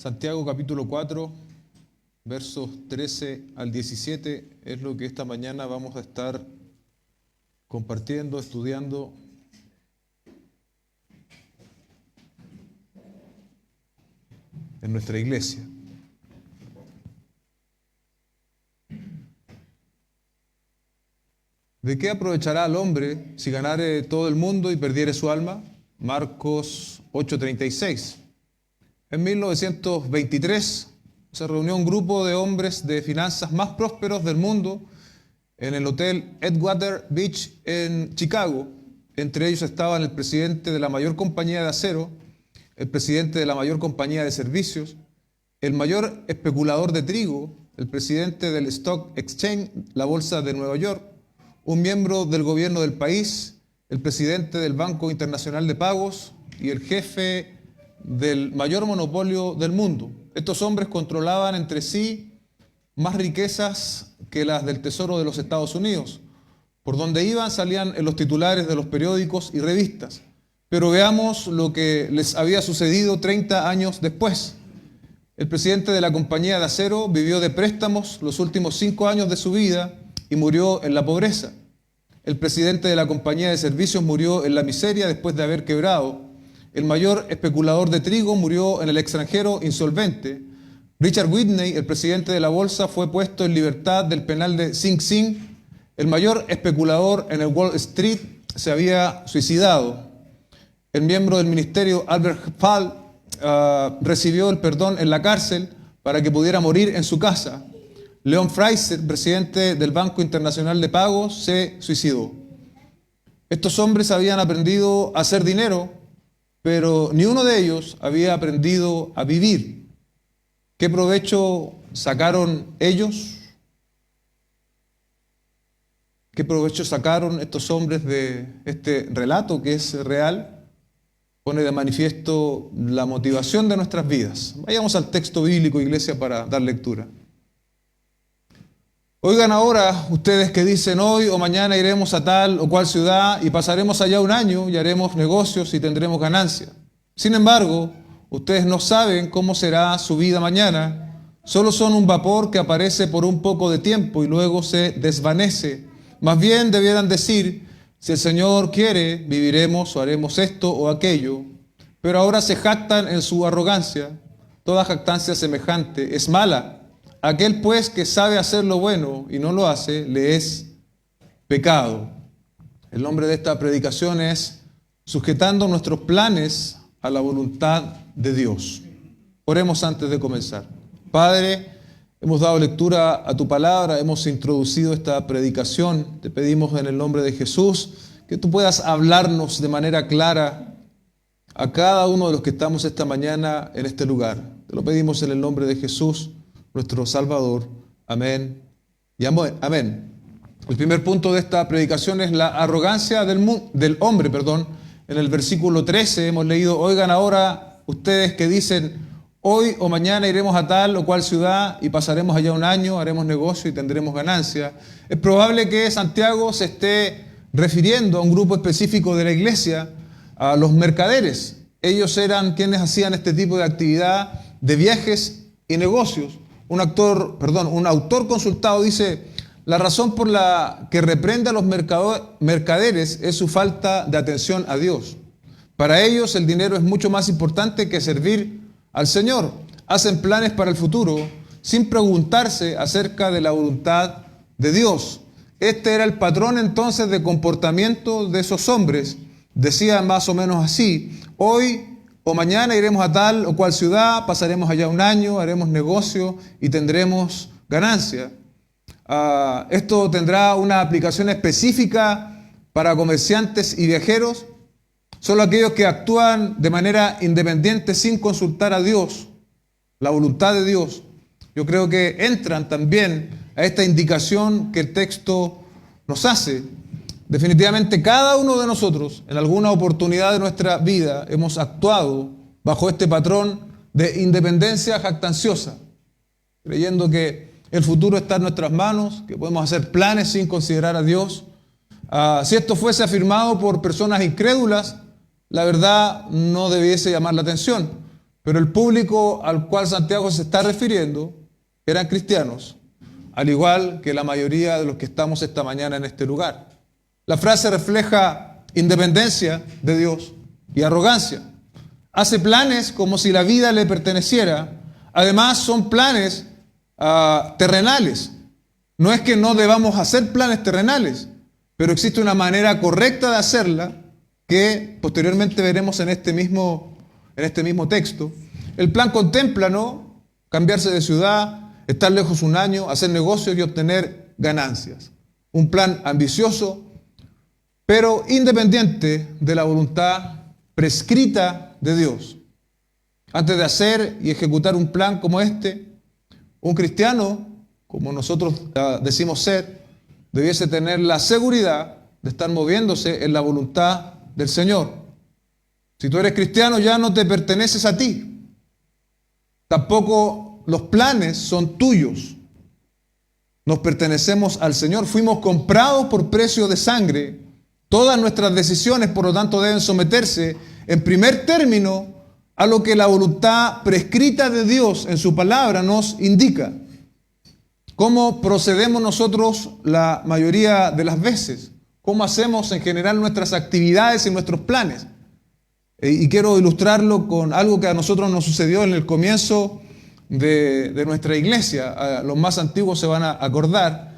Santiago capítulo 4, versos 13 al 17 es lo que esta mañana vamos a estar compartiendo, estudiando. En nuestra iglesia. ¿De qué aprovechará el hombre si ganare todo el mundo y perdiere su alma? Marcos 8:36. En 1923 se reunió un grupo de hombres de finanzas más prósperos del mundo en el hotel Edgewater Beach en Chicago. Entre ellos estaban el presidente de la mayor compañía de acero, el presidente de la mayor compañía de servicios, el mayor especulador de trigo, el presidente del Stock Exchange, la bolsa de Nueva York, un miembro del gobierno del país, el presidente del Banco Internacional de Pagos y el jefe del mayor monopolio del mundo. Estos hombres controlaban entre sí más riquezas que las del Tesoro de los Estados Unidos. Por donde iban salían en los titulares de los periódicos y revistas. Pero veamos lo que les había sucedido 30 años después. El presidente de la compañía de acero vivió de préstamos los últimos 5 años de su vida y murió en la pobreza. El presidente de la compañía de servicios murió en la miseria después de haber quebrado. El mayor especulador de trigo murió en el extranjero insolvente. Richard Whitney, el presidente de la bolsa, fue puesto en libertad del penal de Sing Sing. El mayor especulador en el Wall Street se había suicidado. El miembro del ministerio Albert Fall recibió el perdón en la cárcel para que pudiera morir en su casa. Leon Fraser, presidente del Banco Internacional de Pagos, se suicidó. Estos hombres habían aprendido a hacer dinero, pero ni uno de ellos había aprendido a vivir. ¿Qué provecho sacaron ellos? ¿Qué provecho sacaron estos hombres de este relato que es real? Pone de manifiesto la motivación de nuestras vidas. Vayamos al texto bíblico, iglesia, para dar lectura. Oigan ahora ustedes que dicen hoy o mañana iremos a tal o cual ciudad y pasaremos allá un año y haremos negocios y tendremos ganancia. Sin embargo, ustedes no saben cómo será su vida mañana. Solo son un vapor que aparece por un poco de tiempo y luego se desvanece. Más bien debieran decir: si el Señor quiere, viviremos o haremos esto o aquello. Pero ahora se jactan en su arrogancia. Toda jactancia semejante es mala. Aquel pues que sabe hacer lo bueno y no lo hace, le es pecado. El nombre de esta predicación es Sujetando nuestros planes a la voluntad de Dios. Oremos antes de comenzar. Padre, hemos dado lectura a tu palabra, hemos introducido esta predicación. Te pedimos en el nombre de Jesús que tú puedas hablarnos de manera clara a cada uno de los que estamos esta mañana en este lugar. Te lo pedimos en el nombre de Jesús, nuestro Salvador. Amén y amén. El primer punto de esta predicación es la arrogancia del hombre. En el versículo 13 hemos leído: oigan ahora ustedes que dicen hoy o mañana iremos a tal o cual ciudad y pasaremos allá un año, haremos negocio y tendremos ganancia. Es probable que Santiago se esté refiriendo a un grupo específico de la iglesia, a los mercaderes. Ellos eran quienes hacían este tipo de actividad de viajes y negocios. Un autor consultado dice: la razón por la que reprende a los mercaderes es su falta de atención a Dios. Para ellos el dinero es mucho más importante que servir al Señor. Hacen planes para el futuro sin preguntarse acerca de la voluntad de Dios. Este era el patrón entonces de comportamiento de esos hombres. Decía más o menos así: hoy o mañana iremos a tal o cual ciudad, pasaremos allá un año, haremos negocio y tendremos ganancia. Esto tendrá una aplicación específica para comerciantes y viajeros. Solo aquellos que actúan de manera independiente sin consultar a Dios, la voluntad de Dios, yo creo que entran también a esta indicación que el texto nos hace. Definitivamente cada uno de nosotros en alguna oportunidad de nuestra vida hemos actuado bajo este patrón de independencia jactanciosa, creyendo que el futuro está en nuestras manos, que podemos hacer planes sin considerar a Dios. Si esto fuese afirmado por personas incrédulas, la verdad no debiese llamar la atención. Pero el público al cual Santiago se está refiriendo eran cristianos, al igual que la mayoría de los que estamos esta mañana en este lugar. La frase refleja independencia de Dios y arrogancia. Hace planes como si la vida le perteneciera. Además, son planes terrenales. No es que no debamos hacer planes terrenales, pero existe una manera correcta de hacerla que posteriormente veremos en este mismo texto. El plan contempla, ¿no?, cambiarse de ciudad, estar lejos un año, hacer negocios y obtener ganancias. Un plan ambicioso, pero independiente de la voluntad prescrita de Dios. Antes de hacer y ejecutar un plan como este, un cristiano, como nosotros decimos ser, debiese tener la seguridad de estar moviéndose en la voluntad del Señor. Si tú eres cristiano, ya no te perteneces a ti. Tampoco los planes son tuyos. Nos pertenecemos al Señor. Fuimos comprados por precio de sangre. Todas nuestras decisiones, por lo tanto, deben someterse en primer término a lo que la voluntad prescrita de Dios en su palabra nos indica. ¿Cómo procedemos nosotros la mayoría de las veces? ¿Cómo hacemos en general nuestras actividades y nuestros planes? Y quiero ilustrarlo con algo que a nosotros nos sucedió en el comienzo de nuestra iglesia. Los más antiguos se van a acordar.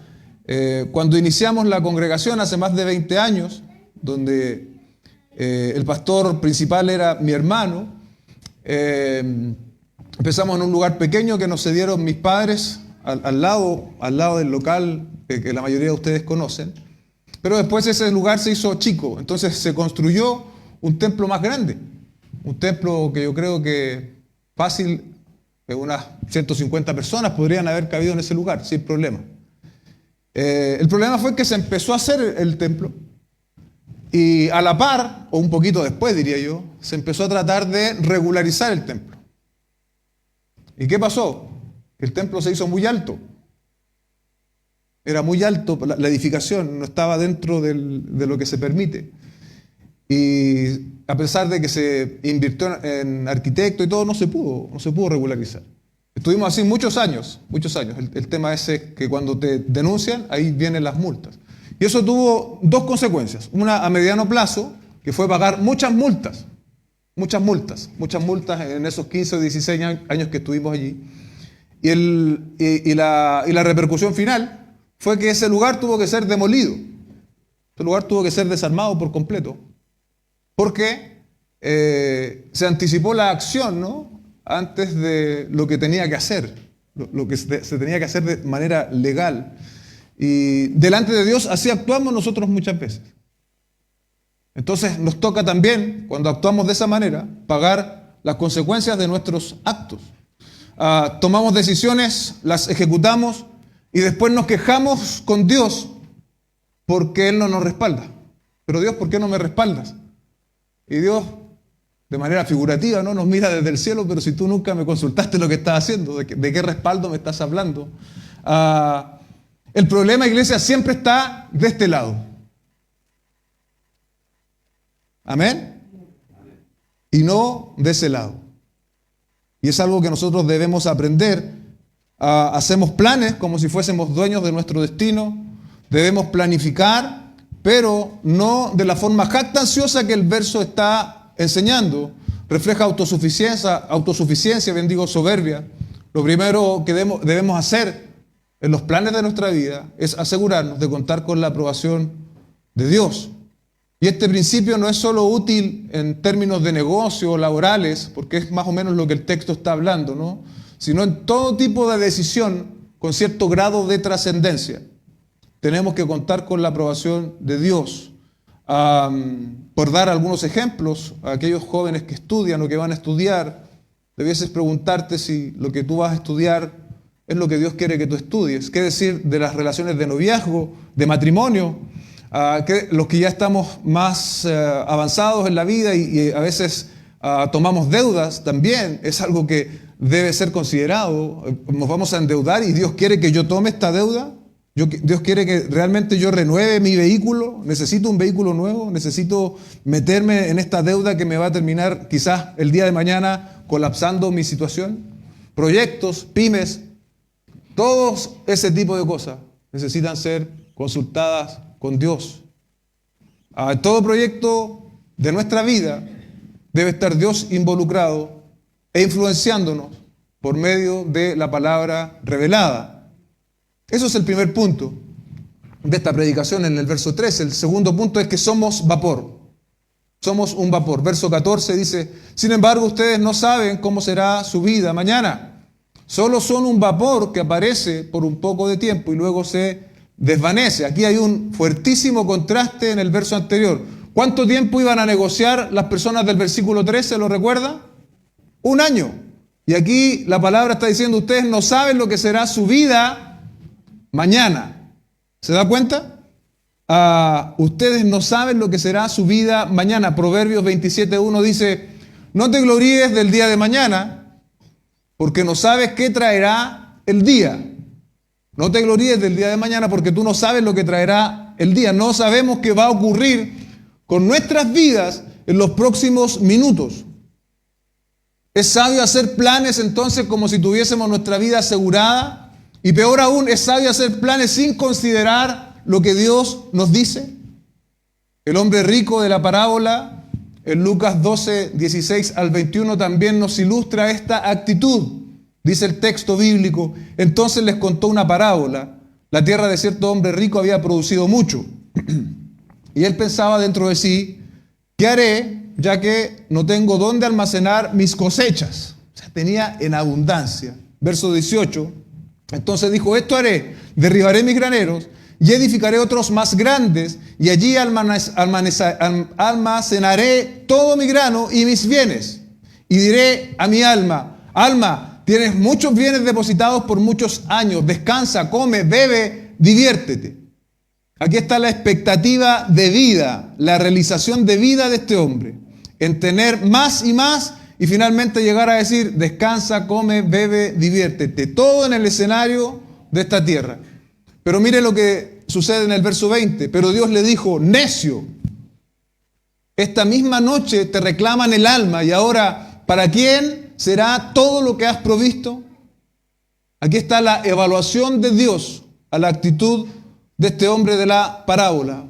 Cuando iniciamos la congregación hace más de 20 años, donde el pastor principal era mi hermano, empezamos en un lugar pequeño que nos cedieron mis padres al lado del local que la mayoría de ustedes conocen. Pero después ese lugar se hizo chico, entonces se construyó un templo más grande, un templo que yo creo que fácil, unas 150 personas podrían haber cabido en ese lugar, sin problema. El problema fue que se empezó a hacer el templo y a la par, o un poquito después diría yo, se empezó a tratar de regularizar el templo. ¿Y qué pasó? El templo se hizo muy alto. Era muy alto, la edificación no estaba dentro de lo que se permite. Y a pesar de que se invirtió en arquitecto y todo, no se pudo regularizar. Estuvimos así muchos años. El tema es que cuando te denuncian, ahí vienen las multas. Y eso tuvo dos consecuencias. Una a mediano plazo, que fue pagar muchas multas en esos 15 o 16 años que estuvimos allí. Y la repercusión final fue que ese lugar tuvo que ser demolido. Ese lugar tuvo que ser desarmado por completo. Porque se anticipó la acción, ¿no?, antes de lo que tenía que hacer, lo que se tenía que hacer de manera legal. Y delante de Dios así actuamos nosotros muchas veces. Entonces nos toca también, cuando actuamos de esa manera, pagar las consecuencias de nuestros actos. Tomamos decisiones, las ejecutamos y después nos quejamos con Dios porque Él no nos respalda. Pero Dios, ¿por qué no me respaldas? Y Dios, de manera figurativa, ¿no?, nos mira desde el cielo, pero si tú nunca me consultaste lo que estás haciendo, ¿de qué respaldo me estás hablando? El problema, iglesia, siempre está de este lado. ¿Amén? Y no de ese lado. Y es algo que nosotros debemos aprender. Hacemos planes como si fuésemos dueños de nuestro destino. Debemos planificar, pero no de la forma jactanciosa que el verso está enseñando. Refleja autosuficiencia, bien digo, soberbia. Lo primero que debemos hacer en los planes de nuestra vida es asegurarnos de contar con la aprobación de Dios. Y este principio no es solo útil en términos de negocio o laborales, porque es más o menos lo que el texto está hablando, ¿no?, sino en todo tipo de decisión con cierto grado de trascendencia. Tenemos que contar con la aprobación de Dios. Por dar algunos ejemplos, a aquellos jóvenes que estudian o que van a estudiar, debieses preguntarte si lo que tú vas a estudiar es lo que Dios quiere que tú estudies. ¿Qué decir de las relaciones de noviazgo, de matrimonio? Los que ya estamos más avanzados en la vida y a veces tomamos deudas también, es algo que debe ser considerado. Nos vamos a endeudar y Dios quiere que yo tome esta deuda. Dios quiere que realmente yo renueve mi vehículo. Necesito un vehículo nuevo. Necesito meterme en esta deuda que me va a terminar quizás el día de mañana colapsando mi situación? Proyectos, pymes, todos ese tipo de cosas necesitan ser consultadas con Dios. A todo proyecto de nuestra vida debe estar Dios involucrado e influenciándonos por medio de la palabra revelada. Eso es el primer punto de esta predicación en el verso 13. El segundo punto es que somos vapor. Somos un vapor. Verso 14 dice, sin embargo, ustedes no saben cómo será su vida mañana. Solo son un vapor que aparece por un poco de tiempo y luego se desvanece. Aquí hay un fuertísimo contraste en el verso anterior. ¿Cuánto tiempo iban a negociar las personas del versículo 13? ¿Lo recuerda? 1 año. Y aquí la palabra está diciendo, ustedes no saben lo que será su vida mañana. ¿Se da cuenta? Ustedes no saben lo que será su vida mañana. Proverbios 27:1 dice, no te gloríes del día de mañana, porque no sabes qué traerá el día. No te gloríes del día de mañana, porque tú no sabes lo que traerá el día. No sabemos qué va a ocurrir con nuestras vidas en los próximos minutos. ¿Es sabio hacer planes entonces como si tuviésemos nuestra vida asegurada? Y peor aún, ¿es sabio hacer planes sin considerar lo que Dios nos dice? El hombre rico de la parábola, en Lucas 12, 16 al 21, también nos ilustra esta actitud. Dice el texto bíblico, entonces les contó una parábola. La tierra de cierto hombre rico había producido mucho. Y él pensaba dentro de sí, ¿qué haré ya que no tengo dónde almacenar mis cosechas? O sea, tenía en abundancia. Verso 18, entonces dijo, esto haré, derribaré mis graneros y edificaré otros más grandes, y allí almacenaré todo mi grano y mis bienes. Y diré a mi alma, alma, tienes muchos bienes depositados por muchos años, descansa, come, bebe, diviértete. Aquí está la expectativa de vida, la realización de vida de este hombre, en tener más y finalmente llegar a decir, descansa, come, bebe, diviértete. Todo en el escenario de esta tierra. Pero mire lo que sucede en el verso 20. Pero Dios le dijo, necio, esta misma noche te reclaman el alma y ahora, ¿para quién será todo lo que has provisto? Aquí está la evaluación de Dios a la actitud de este hombre de la parábola.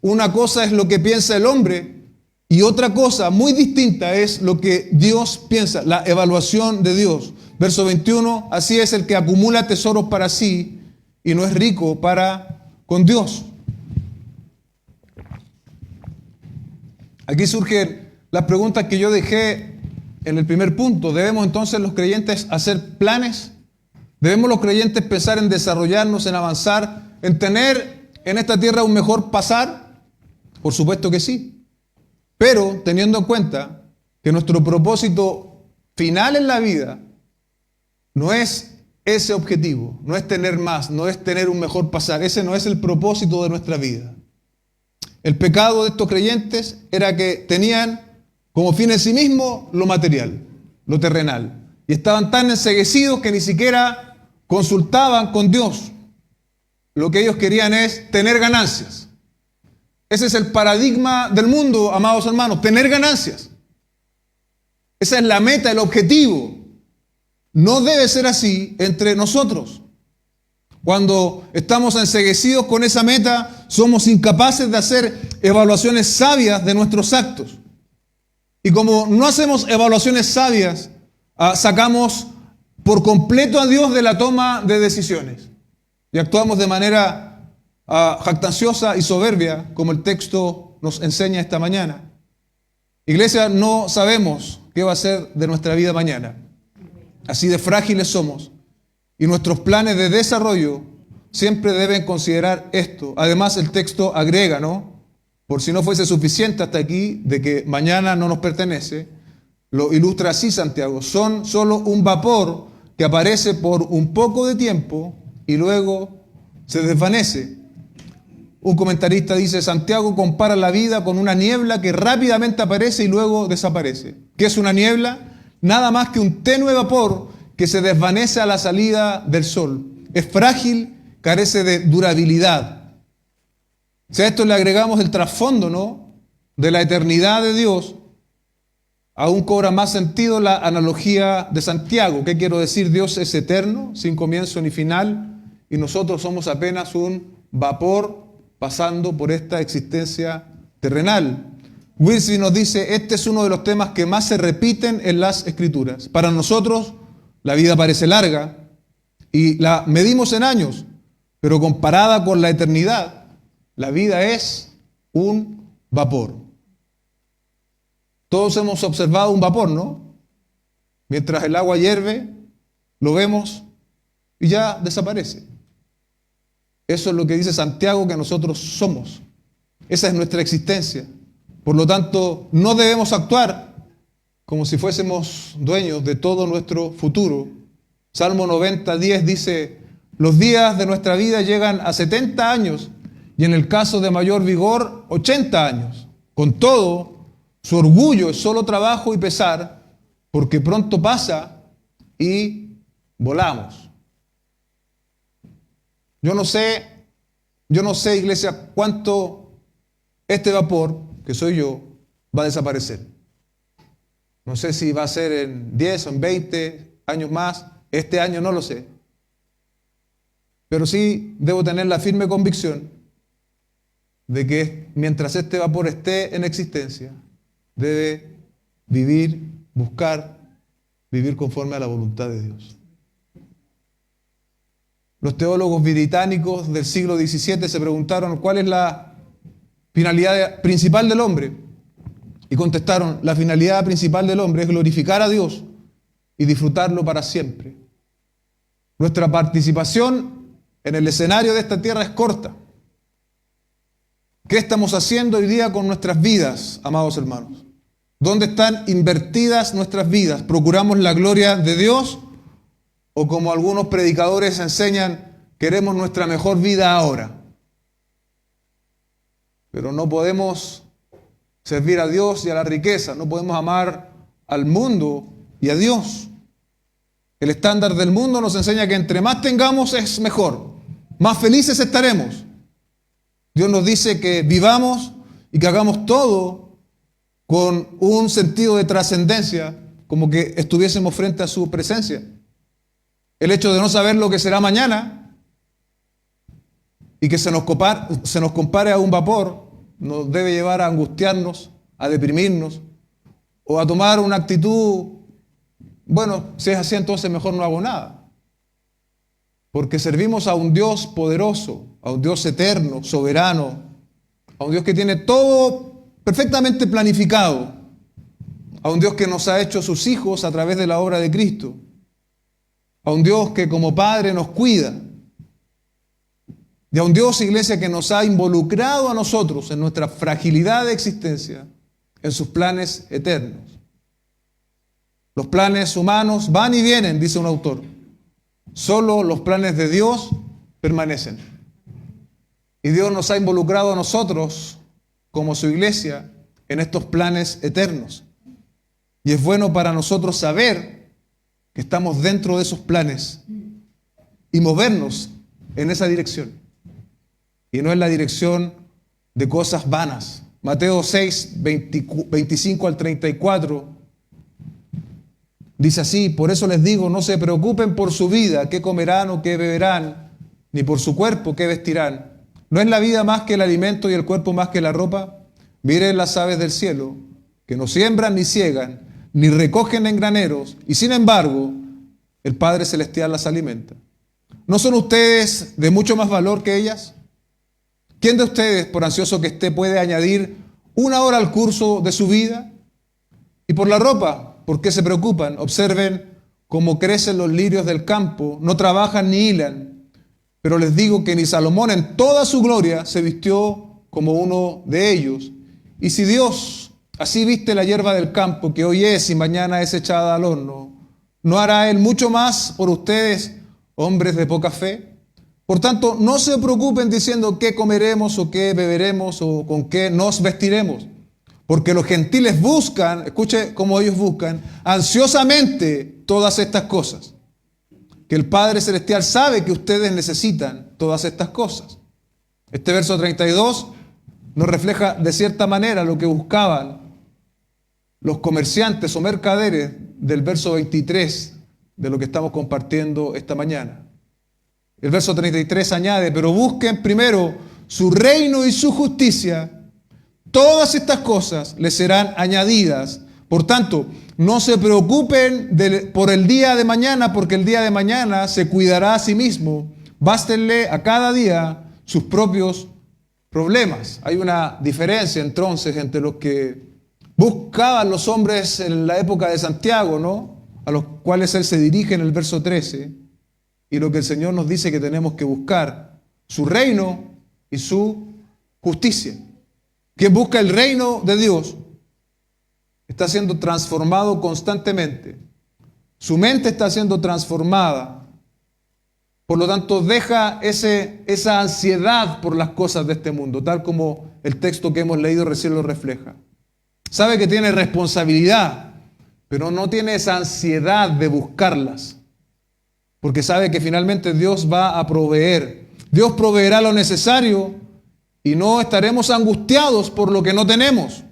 Una cosa es lo que piensa el hombre y otra cosa muy distinta es lo que Dios piensa, la evaluación de Dios. Verso 21, así es el que acumula tesoros para sí y no es rico para con Dios. Aquí surgen las preguntas que yo dejé en el primer punto. ¿Debemos entonces los creyentes hacer planes? ¿Debemos los creyentes pensar en desarrollarnos, en avanzar, en tener en esta tierra un mejor pasar? Por supuesto que sí. Pero teniendo en cuenta que nuestro propósito final en la vida no es ese objetivo, no es tener más, no es tener un mejor pasar. Ese no es el propósito de nuestra vida. El pecado de estos creyentes era que tenían como fin en sí mismo lo material, lo terrenal. Y estaban tan enceguecidos que ni siquiera consultaban con Dios. Lo que ellos querían es tener ganancias. Ese es el paradigma del mundo, amados hermanos, tener ganancias. Esa es la meta, el objetivo. No debe ser así entre nosotros. Cuando estamos enceguecidos con esa meta, somos incapaces de hacer evaluaciones sabias de nuestros actos. Y como no hacemos evaluaciones sabias, sacamos por completo a Dios de la toma de decisiones. Y actuamos de manera jactanciosa y soberbia, como el texto nos enseña esta mañana. Iglesia, no sabemos qué va a ser de nuestra vida mañana. Así de frágiles somos. Y nuestros planes de desarrollo siempre deben considerar esto. Además, el texto agrega, ¿no? Por si no fuese suficiente hasta aquí, de que mañana no nos pertenece, lo ilustra así Santiago. Son solo un vapor que aparece por un poco de tiempo y luego se desvanece. Un comentarista dice, Santiago compara la vida con una niebla que rápidamente aparece y luego desaparece. ¿Qué es una niebla? Nada más que un tenue vapor que se desvanece a la salida del sol. Es frágil, carece de durabilidad. Si a esto le agregamos el trasfondo, ¿no?, de la eternidad de Dios, aún cobra más sentido la analogía de Santiago. ¿Qué quiero decir? Dios es eterno, sin comienzo ni final, y nosotros somos apenas un vapor pasando por esta existencia terrenal. Wilson nos dice, este es uno de los temas que más se repiten en las Escrituras. Para nosotros, la vida parece larga y la medimos en años, pero comparada con la eternidad, la vida es un vapor. Todos hemos observado un vapor, ¿no? Mientras el agua hierve, lo vemos y ya desaparece. Eso es lo que dice Santiago que nosotros somos. Esa es nuestra existencia. Por lo tanto, no debemos actuar como si fuésemos dueños de todo nuestro futuro. Salmo 90:10 dice, los días de nuestra vida llegan a 70 años y en el caso de mayor vigor, 80 años. Con todo, su orgullo es solo trabajo y pesar, porque pronto pasa y volamos. Yo no sé, iglesia, cuánto este vapor, que soy yo, va a desaparecer. No sé si va a ser en 10 o en 20 años más. Este año no lo sé. Pero sí debo tener la firme convicción de que mientras este vapor esté en existencia, debe buscar vivir conforme a la voluntad de Dios. Los teólogos británicos del siglo XVII se preguntaron cuál es la finalidad principal del hombre. Y contestaron, la finalidad principal del hombre es glorificar a Dios y disfrutarlo para siempre. Nuestra participación en el escenario de esta tierra es corta. ¿Qué estamos haciendo hoy día con nuestras vidas, amados hermanos? ¿Dónde están invertidas nuestras vidas? ¿Procuramos la gloria de Dios? ¿O como algunos predicadores enseñan, queremos nuestra mejor vida ahora? Pero no podemos servir a Dios y a la riqueza, no podemos amar al mundo y a Dios. El estándar del mundo nos enseña que entre más tengamos es mejor, más felices estaremos. Dios nos dice que vivamos y que hagamos todo con un sentido de trascendencia, como que estuviésemos frente a su presencia. El hecho de no saber lo que será mañana y que se nos compare a un vapor nos debe llevar a angustiarnos, a deprimirnos o a tomar una actitud, bueno, si es así entonces mejor no hago nada. Porque servimos a un Dios poderoso, a un Dios eterno, soberano, a un Dios que tiene todo perfectamente planificado, a un Dios que nos ha hecho sus hijos a través de la obra de Cristo, a un Dios que como Padre nos cuida, y a un Dios, iglesia, que nos ha involucrado a nosotros en nuestra fragilidad de existencia, en sus planes eternos. Los planes humanos van y vienen, dice un autor. Solo los planes de Dios permanecen. Y Dios nos ha involucrado a nosotros, como su iglesia, en estos planes eternos. Y es bueno para nosotros saber que estamos dentro de esos planes y movernos en esa dirección. Y no en la dirección de cosas vanas. Mateo 6, 25 al 34 dice así, por eso les digo, no se preocupen por su vida, qué comerán o qué beberán, ni por su cuerpo, qué vestirán. ¿No es la vida más que el alimento y el cuerpo más que la ropa? Miren las aves del cielo, que no siembran ni ciegan, ni recogen en graneros, y sin embargo, el Padre Celestial las alimenta. ¿No son ustedes de mucho más valor que ellas? ¿Quién de ustedes, por ansioso que esté, puede añadir una hora al curso de su vida? Y por la ropa, ¿por qué se preocupan? Observen cómo crecen los lirios del campo, no trabajan ni hilan. Pero les digo que ni Salomón en toda su gloria se vistió como uno de ellos. Y si Dios así viste la hierba del campo, que hoy es y mañana es echada al horno, ¿no hará Él mucho más por ustedes, hombres de poca fe? Por tanto, no se preocupen diciendo qué comeremos o qué beberemos o con qué nos vestiremos. Porque los gentiles buscan, escuche cómo ellos buscan, ansiosamente todas estas cosas. Que el Padre Celestial sabe que ustedes necesitan todas estas cosas. Este verso 32 nos refleja de cierta manera lo que buscaban los comerciantes o mercaderes del verso 23 de lo que estamos compartiendo esta mañana. El verso 33 añade, pero busquen primero su reino y su justicia. Todas estas cosas les serán añadidas. Por tanto, no se preocupen por el día de mañana, porque el día de mañana se cuidará a sí mismo. Bástenle a cada día sus propios problemas. Hay una diferencia entonces entre los que buscaban los hombres en la época de Santiago, ¿no?, a los cuales él se dirige en el verso 13, y lo que el Señor nos dice que tenemos que buscar: su reino y su justicia. Quien busca el reino de Dios está siendo transformado constantemente. Su mente está siendo transformada. Por lo tanto, deja esa ansiedad por las cosas de este mundo, tal como el texto que hemos leído recién lo refleja. Sabe que tiene responsabilidad, pero no tiene esa ansiedad de buscarlas, porque sabe que finalmente Dios va a proveer. Dios proveerá lo necesario y no estaremos angustiados por lo que no tenemos.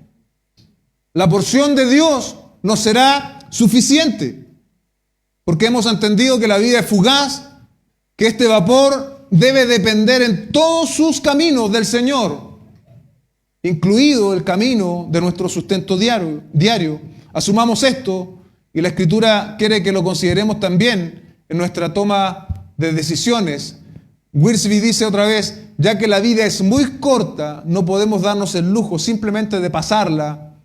La porción de Dios nos será suficiente, porque hemos entendido que la vida es fugaz, que este vapor debe depender en todos sus caminos del Señor, incluido el camino de nuestro sustento diario. Asumamos esto, y la Escritura quiere que lo consideremos también en nuestra toma de decisiones. Wiersbe dice otra vez, ya que la vida es muy corta, no podemos darnos el lujo simplemente de pasarla,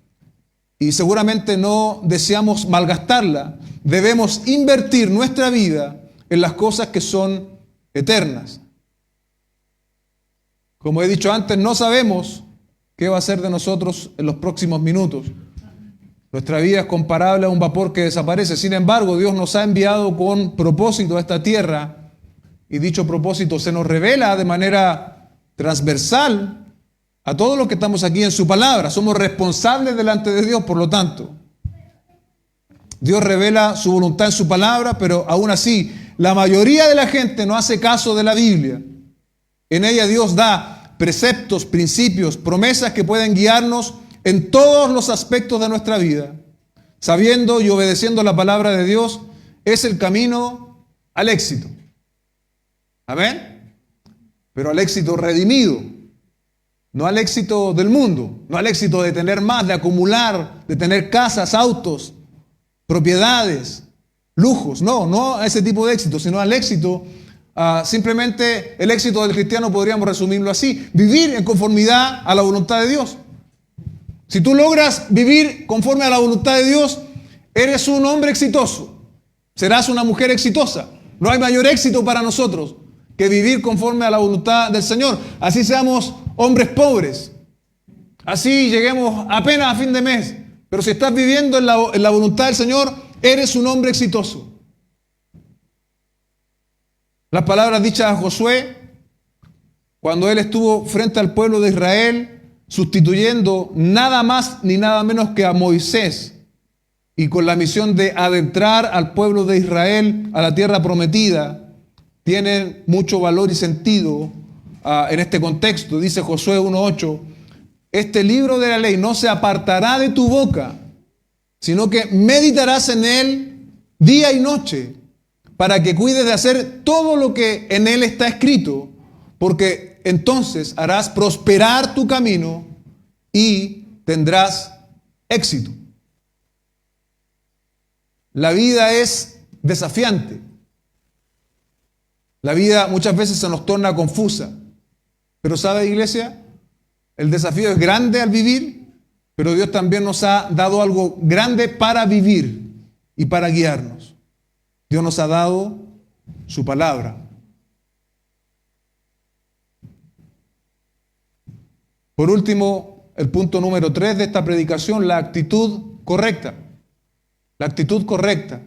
y seguramente no deseamos malgastarla. Debemos invertir nuestra vida en las cosas que son eternas. Como he dicho antes, no sabemos qué va a ser de nosotros en los próximos minutos. Nuestra vida es comparable a un vapor que desaparece. Sin embargo, Dios nos ha enviado con propósito a esta tierra, y dicho propósito se nos revela de manera transversal a todos los que estamos aquí en su palabra. Somos responsables delante de Dios, por lo tanto. Dios revela su voluntad en su palabra, pero aún así, la mayoría de la gente no hace caso de la Biblia. En ella Dios da preceptos, principios, promesas que pueden guiarnos en todos los aspectos de nuestra vida. Sabiendo y obedeciendo la palabra de Dios es el camino al éxito. Amén. Pero al éxito redimido, no al éxito del mundo, no al éxito de tener más, de acumular, de tener casas, autos, propiedades, lujos. No a ese tipo de éxito, sino al éxito, simplemente el éxito del cristiano podríamos resumirlo así: vivir en conformidad a la voluntad de Dios. Si tú logras vivir conforme a la voluntad de Dios, eres un hombre exitoso, serás una mujer exitosa. No hay mayor éxito para nosotros que vivir conforme a la voluntad del Señor. Así seamos hombres pobres, así lleguemos apenas a fin de mes, pero si estás viviendo en la voluntad del Señor, eres un hombre exitoso. Las palabras dichas a Josué, cuando él estuvo frente al pueblo de Israel, sustituyendo nada más ni nada menos que a Moisés, y con la misión de adentrar al pueblo de Israel a la tierra prometida, tienen mucho valor y sentido en este contexto. Dice Josué 1:8, este libro de la ley no se apartará de tu boca, sino que meditarás en él día y noche, para que cuides de hacer todo lo que en él está escrito, porque entonces harás prosperar tu camino y tendrás éxito. La vida es desafiante. La vida muchas veces se nos torna confusa. Pero ¿sabe, iglesia? El desafío es grande al vivir, pero Dios también nos ha dado algo grande para vivir y para guiarnos. Dios nos ha dado su palabra. Por último, el punto número 3 de esta predicación, la actitud correcta. La actitud correcta.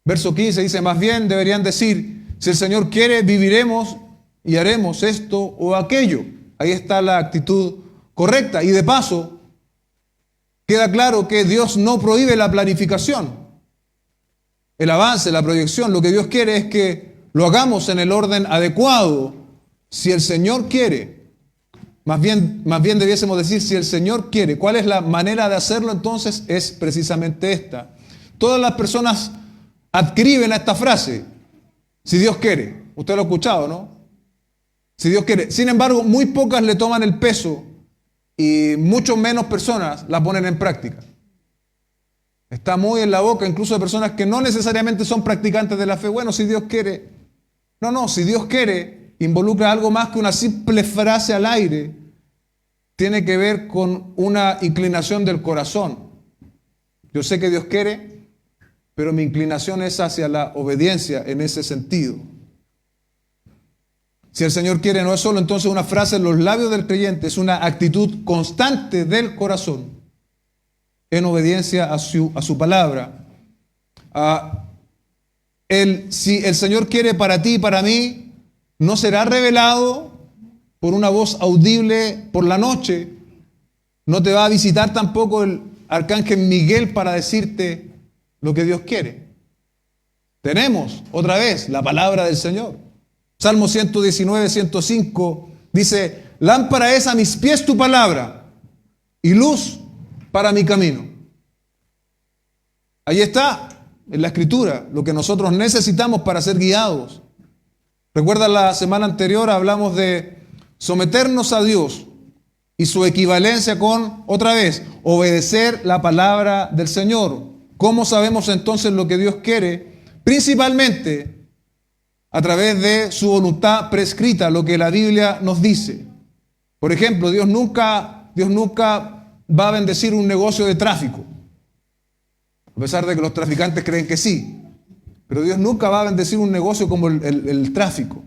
Verso 15 dice, más bien deberían decir, si el Señor quiere, viviremos y haremos esto o aquello. Ahí está la actitud correcta. Y de paso, queda claro que Dios no prohíbe la planificación, el avance, la proyección. Lo que Dios quiere es que lo hagamos en el orden adecuado. Si el Señor quiere, Más bien debiésemos decir, si el Señor quiere. ¿Cuál es la manera de hacerlo entonces? Es precisamente esta. Todas las personas adscriben a esta frase, si Dios quiere. Usted lo ha escuchado, ¿no? Si Dios quiere. Sin embargo, muy pocas le toman el peso y mucho menos personas la ponen en práctica. Está muy en la boca incluso de personas que no necesariamente son practicantes de la fe. Bueno, si Dios quiere. No, si Dios quiere, involucra algo más que una simple frase al aire. Tiene que ver con una inclinación del corazón. Yo sé que Dios quiere, pero mi inclinación es hacia la obediencia en ese sentido. Si el Señor quiere, no es solo entonces una frase en los labios del creyente, es una actitud constante del corazón en obediencia a su palabra. Si el Señor quiere para ti y para mí, no será revelado por una voz audible por la noche. No te va a visitar tampoco el arcángel Miguel para decirte lo que Dios quiere. Tenemos otra vez la palabra del Señor. Salmo 119, 105 dice: lámpara es a mis pies tu palabra y luz para mi camino. Ahí está, en la Escritura, lo que nosotros necesitamos para ser guiados. Recuerda, la semana anterior hablamos de someternos a Dios y su equivalencia con, otra vez, obedecer la palabra del Señor. ¿Cómo sabemos entonces lo que Dios quiere? Principalmente a través de su voluntad prescrita, lo que la Biblia nos dice. Por ejemplo, Dios nunca va a bendecir un negocio de tráfico, a pesar de que los traficantes creen que sí. Pero Dios nunca va a bendecir un negocio como el tráfico.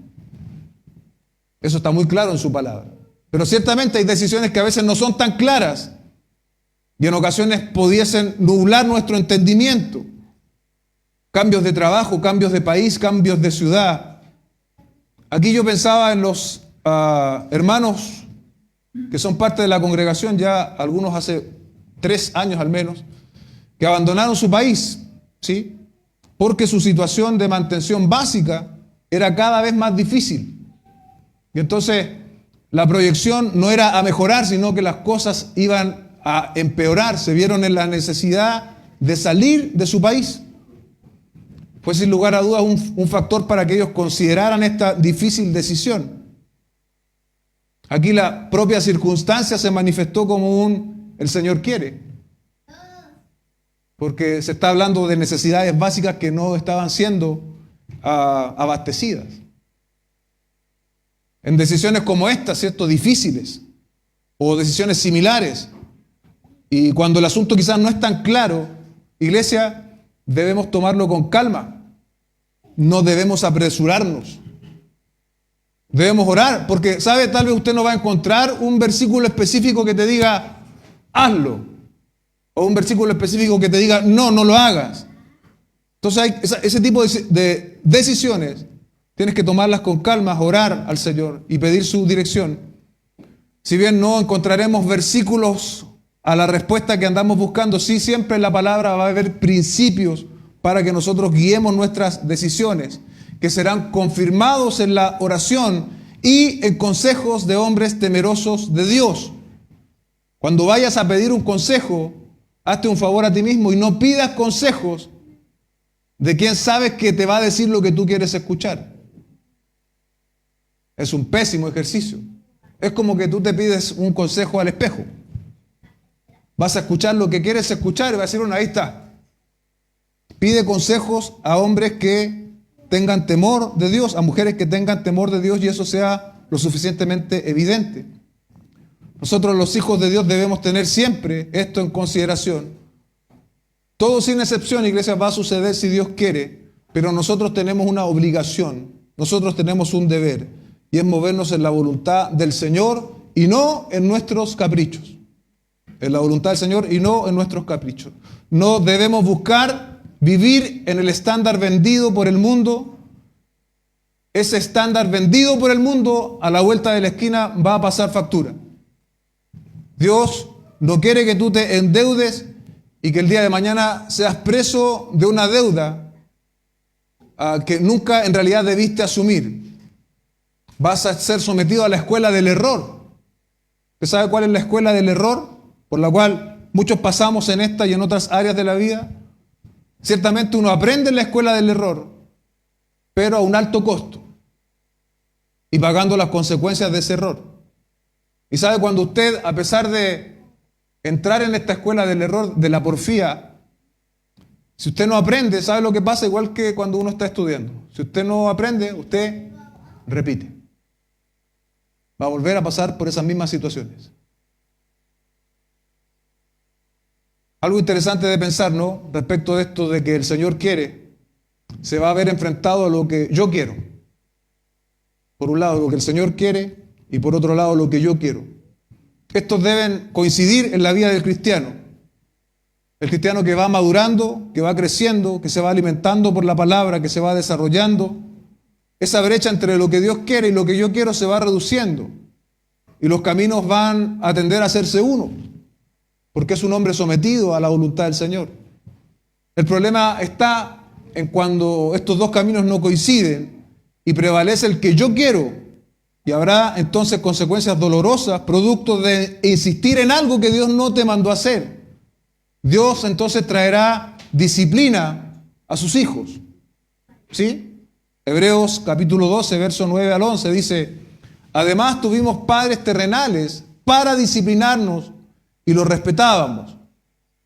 Eso está muy claro en su palabra. Pero ciertamente hay decisiones que a veces no son tan claras y en ocasiones pudiesen nublar nuestro entendimiento. Cambios de trabajo, cambios de país, cambios de ciudad. Aquí yo pensaba en los hermanos que son parte de la congregación, ya algunos hace 3 años al menos, que abandonaron su país, ¿sí? Porque su situación de mantención básica era cada vez más difícil. Y entonces la proyección no era a mejorar, sino que las cosas iban a empeorar. Se vieron en la necesidad de salir de su país. Fue sin lugar a dudas un factor para que ellos consideraran esta difícil decisión. Aquí la propia circunstancia se manifestó como el Señor quiere. Porque se está hablando de necesidades básicas que no estaban siendo abastecidas. En decisiones como estas, ¿cierto? Difíciles o decisiones similares. Y cuando el asunto quizás no es tan claro, iglesia, debemos tomarlo con calma. No debemos apresurarnos. Debemos orar, porque, ¿sabe? Tal vez usted no va a encontrar un versículo específico que te diga, hazlo. O un versículo específico que te diga, no lo hagas. Entonces hay ese tipo de decisiones. Tienes que tomarlas con calma, orar al Señor y pedir su dirección. Si bien no encontraremos versículos a la respuesta que andamos buscando, sí siempre en la palabra va a haber principios para que nosotros guiemos nuestras decisiones, que serán confirmados en la oración y en consejos de hombres temerosos de Dios. Cuando vayas a pedir un consejo, hazte un favor a ti mismo y no pidas consejos de quien sabes que te va a decir lo que tú quieres escuchar. Es un pésimo ejercicio. Es como que tú te pides un consejo al espejo. Vas a escuchar lo que quieres escuchar y vas a decir, bueno, ahí está. Pide consejos a hombres que tengan temor de Dios, a mujeres que tengan temor de Dios y eso sea lo suficientemente evidente. Nosotros los hijos de Dios debemos tener siempre esto en consideración. Todo sin excepción, iglesia, va a suceder si Dios quiere, pero nosotros tenemos una obligación, nosotros tenemos un deber, y es movernos en la voluntad del Señor y no en nuestros caprichos. En la voluntad del Señor y no en nuestros caprichos. No debemos buscar vivir en el estándar vendido por el mundo. Ese estándar vendido por el mundo a la vuelta de la esquina va a pasar factura. Dios no quiere que tú te endeudes y que el día de mañana seas preso de una deuda que nunca en realidad debiste asumir. Vas a ser sometido a la escuela del error. ¿Usted sabe cuál es la escuela del error por la cual muchos pasamos en esta y en otras áreas de la vida? Ciertamente uno aprende en la escuela del error, pero a un alto costo y pagando las consecuencias de ese error. Y sabe, cuando usted, a pesar de entrar en esta escuela del error, de la porfía, si usted no aprende, ¿sabe lo que pasa? Igual que cuando uno está estudiando. Si usted no aprende, usted repite. Va a volver a pasar por esas mismas situaciones. Algo interesante de pensar, ¿no? Respecto de esto de que el Señor quiere, se va a ver enfrentado a lo que yo quiero. Por un lado, lo que el Señor quiere, y por otro lado, lo que yo quiero. Estos deben coincidir en la vida del cristiano. El cristiano que va madurando, que va creciendo, que se va alimentando por la palabra, que se va desarrollando. Esa brecha entre lo que Dios quiere y lo que yo quiero se va reduciendo. Y los caminos van a tender a hacerse uno, porque es un hombre sometido a la voluntad del Señor. El problema está en cuando estos dos caminos no coinciden y prevalece el que yo quiero, y habrá entonces consecuencias dolorosas, producto de insistir en algo que Dios no te mandó a hacer. Dios entonces traerá disciplina a sus hijos. ¿Sí? Hebreos capítulo 12, verso 9 al 11 dice: además tuvimos padres terrenales para disciplinarnos y los respetábamos.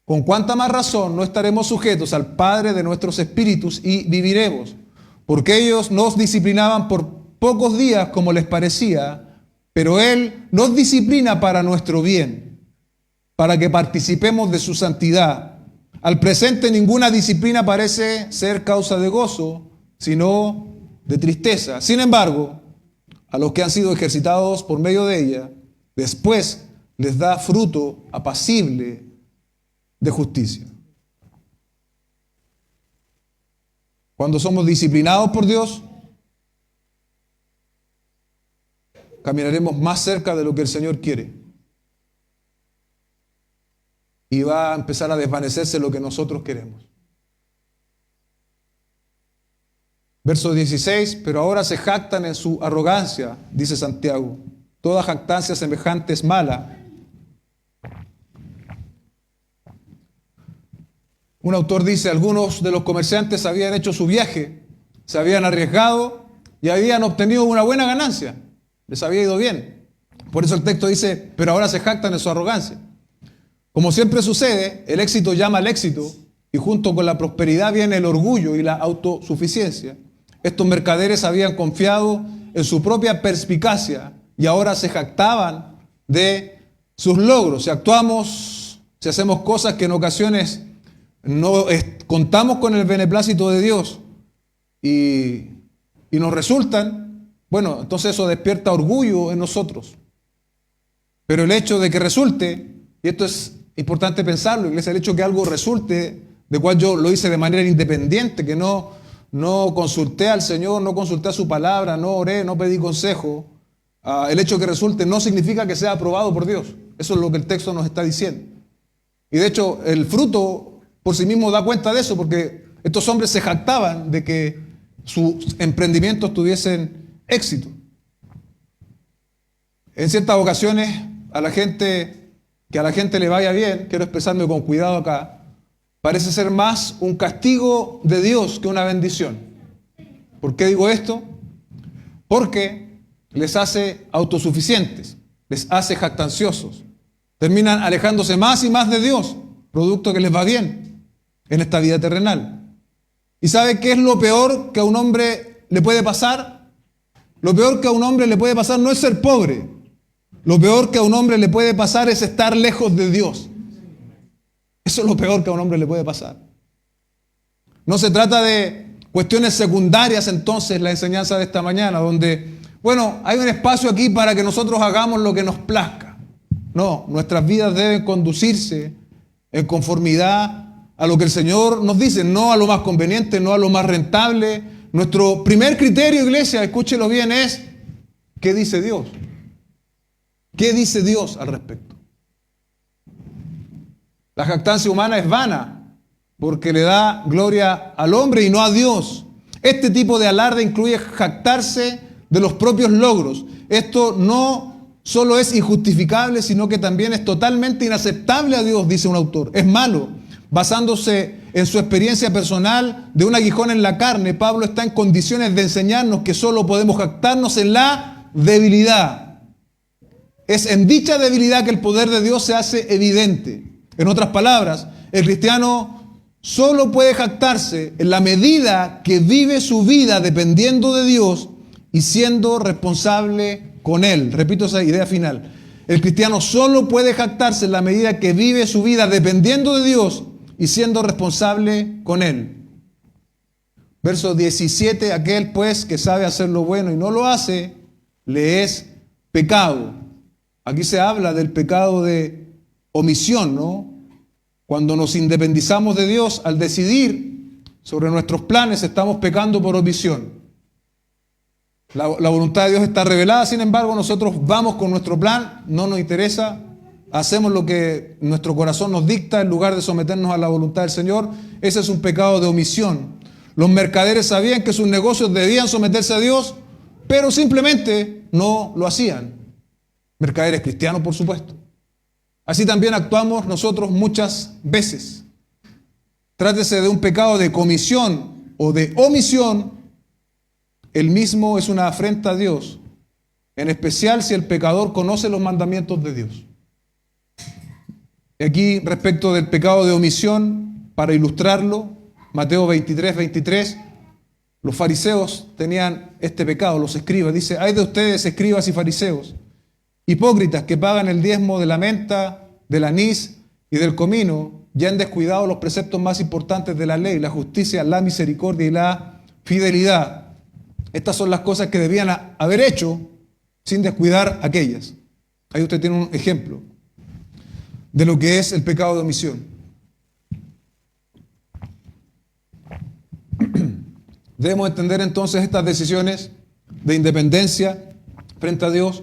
Con cuánta más razón no estaremos sujetos al Padre de nuestros espíritus y viviremos, porque ellos nos disciplinaban por pocos días como les parecía, pero Él nos disciplina para nuestro bien, para que participemos de su santidad. Al presente ninguna disciplina parece ser causa de gozo, sino de tristeza. Sin embargo, a los que han sido ejercitados por medio de ella, después les da fruto apacible de justicia. Cuando somos disciplinados por Dios, caminaremos más cerca de lo que el Señor quiere. Y va a empezar a desvanecerse lo que nosotros queremos. Verso 16, pero ahora se jactan en su arrogancia, dice Santiago. Toda jactancia semejante es mala. Un autor dice: algunos de los comerciantes habían hecho su viaje, se habían arriesgado y habían obtenido una buena ganancia. Les había ido bien. Por eso el texto dice: pero ahora se jactan en su arrogancia. Como siempre sucede, el éxito llama al éxito, y junto con la prosperidad viene el orgullo y la autosuficiencia. Estos mercaderes habían confiado en su propia perspicacia y ahora se jactaban de sus logros. Si hacemos cosas que en ocasiones no contamos con el beneplácito de Dios y nos resultan, bueno, entonces eso despierta orgullo en nosotros. Pero el hecho de que resulte, y esto es importante pensarlo, iglesia, el hecho de que algo resulte, de cual yo lo hice de manera independiente, que no consulté al Señor, no consulté a su palabra, no oré, no pedí consejo, el hecho de que resulte no significa que sea aprobado por Dios. Eso es lo que el texto nos está diciendo. Y de hecho, el fruto por sí mismo da cuenta de eso, porque estos hombres se jactaban de que sus emprendimientos tuviesen éxito. En ciertas ocasiones, que a la gente le vaya bien, quiero expresarme con cuidado acá, parece ser más un castigo de Dios que una bendición. ¿Por qué digo esto? Porque les hace autosuficientes, les hace jactanciosos. Terminan alejándose más y más de Dios, producto que les va bien en esta vida terrenal. ¿Y sabe qué es lo peor que a un hombre le puede pasar? Lo peor que a un hombre le puede pasar no es ser pobre. Lo peor que a un hombre le puede pasar es estar lejos de Dios. Eso es lo peor que a un hombre le puede pasar. No se trata de cuestiones secundarias entonces la enseñanza de esta mañana, donde, bueno, hay un espacio aquí para que nosotros hagamos lo que nos plazca. No, nuestras vidas deben conducirse en conformidad a lo que el Señor nos dice, no a lo más conveniente, no a lo más rentable. Nuestro primer criterio, iglesia, escúchelo bien, es ¿qué dice Dios? ¿Qué dice Dios al respecto? La jactancia humana es vana, porque le da gloria al hombre y no a Dios. Este tipo de alarde incluye jactarse de los propios logros. Esto no solo es injustificable, sino que también es totalmente inaceptable a Dios, dice un autor. Es malo. Basándose en su experiencia personal de un aguijón en la carne, Pablo está en condiciones de enseñarnos que solo podemos jactarnos en la debilidad. Es en dicha debilidad que el poder de Dios se hace evidente. En otras palabras, el cristiano solo puede jactarse en la medida que vive su vida dependiendo de Dios y siendo responsable con Él. Repito esa idea final. El cristiano solo puede jactarse en la medida que vive su vida dependiendo de Dios y siendo responsable con Él. Verso 17, aquel pues que sabe hacer lo bueno y no lo hace, le es pecado. Aquí se habla del pecado de omisión, ¿no? Cuando nos independizamos de Dios, al decidir sobre nuestros planes, estamos pecando por omisión. La voluntad de Dios está revelada, sin embargo, nosotros vamos con nuestro plan, no nos interesa, hacemos lo que nuestro corazón nos dicta en lugar de someternos a la voluntad del Señor. Ese es un pecado de omisión. Los mercaderes sabían que sus negocios debían someterse a Dios, pero simplemente no lo hacían. Mercaderes cristianos, por supuesto. Así también actuamos nosotros muchas veces. Trátese de un pecado de comisión o de omisión, el mismo es una afrenta a Dios, en especial si el pecador conoce los mandamientos de Dios. Y aquí, respecto del pecado de omisión, para ilustrarlo, Mateo 23, los fariseos tenían este pecado, los escribas. Dice, ay de ustedes, escribas y fariseos, hipócritas que pagan el diezmo de la menta, del anís y del comino, ya han descuidado los preceptos más importantes de la ley, la justicia, la misericordia y la fidelidad. Estas son las cosas que debían haber hecho sin descuidar aquellas. Ahí usted tiene un ejemplo de lo que es el pecado de omisión. Debemos entender entonces estas decisiones de independencia frente a Dios,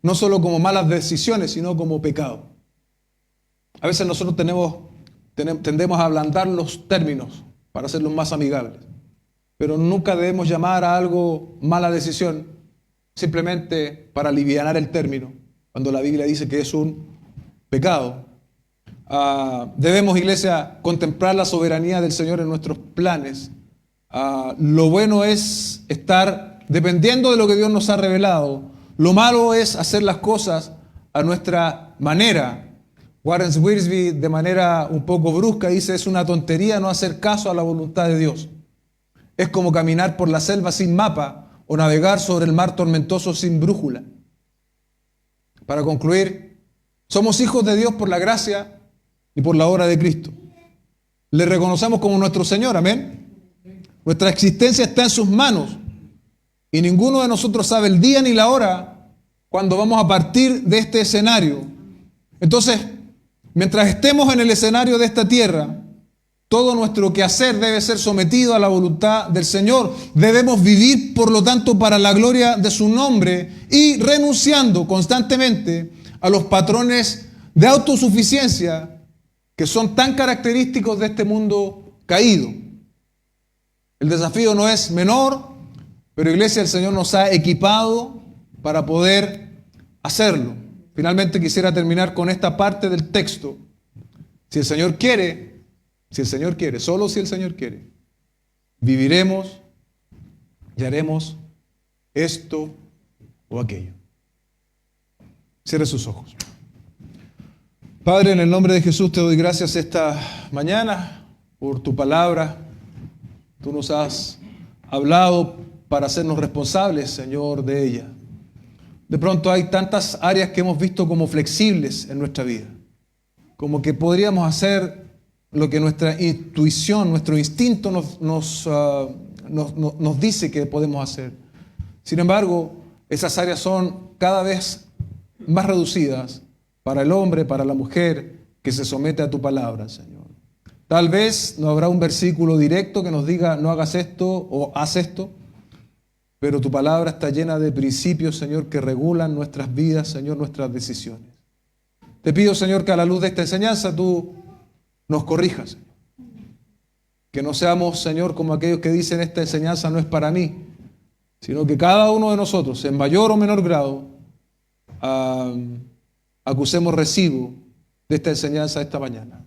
no solo como malas decisiones, sino como pecado. A veces nosotros tendemos a ablandar los términos para hacerlos más amigables. Pero nunca debemos llamar a algo mala decisión simplemente para alivianar el término, cuando la Biblia dice que es un pecado. Debemos, iglesia, contemplar la soberanía del Señor en nuestros planes. Lo bueno es estar dependiendo de lo que Dios nos ha revelado. Lo malo es hacer las cosas a nuestra manera. Warren Wiersbe, de manera un poco brusca, dice, es una tontería no hacer caso a la voluntad de Dios. Es como caminar por la selva sin mapa o navegar sobre el mar tormentoso sin brújula. Para concluir, somos hijos de Dios por la gracia y por la obra de Cristo. Le reconocemos como nuestro Señor, amén. Nuestra existencia está en sus manos y ninguno de nosotros sabe el día ni la hora cuando vamos a partir de este escenario. Entonces, mientras estemos en el escenario de esta tierra, todo nuestro quehacer debe ser sometido a la voluntad del Señor. Debemos vivir, por lo tanto, para la gloria de su nombre y renunciando constantemente a los patrones de autosuficiencia que son tan característicos de este mundo caído. El desafío no es menor, pero iglesia, el Señor nos ha equipado para poder hacerlo. Finalmente quisiera terminar con esta parte del texto. Si el Señor quiere, solo si el Señor quiere, viviremos y haremos esto o aquello. Cierre sus ojos. Padre, en el nombre de Jesús te doy gracias esta mañana por tu palabra. Tú nos has hablado para hacernos responsables, Señor, de ella. De pronto hay tantas áreas que hemos visto como flexibles en nuestra vida, como que podríamos hacer lo que nuestra intuición, nuestro instinto nos dice que podemos hacer. Sin embargo, esas áreas son cada vez más reducidas para el hombre, para la mujer que se somete a tu palabra, Señor. Tal vez no habrá un versículo directo que nos diga no hagas esto o haz esto, pero tu palabra está llena de principios, Señor, que regulan nuestras vidas, Señor, nuestras decisiones. Te pido, Señor, que a la luz de esta enseñanza tú nos corrijas. Que no seamos, Señor, como aquellos que dicen esta enseñanza no es para mí, sino que cada uno de nosotros, en mayor o menor grado, acusemos recibo de esta enseñanza esta mañana.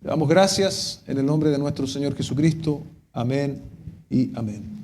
Le damos gracias en el nombre de nuestro Señor Jesucristo. Amén y amén.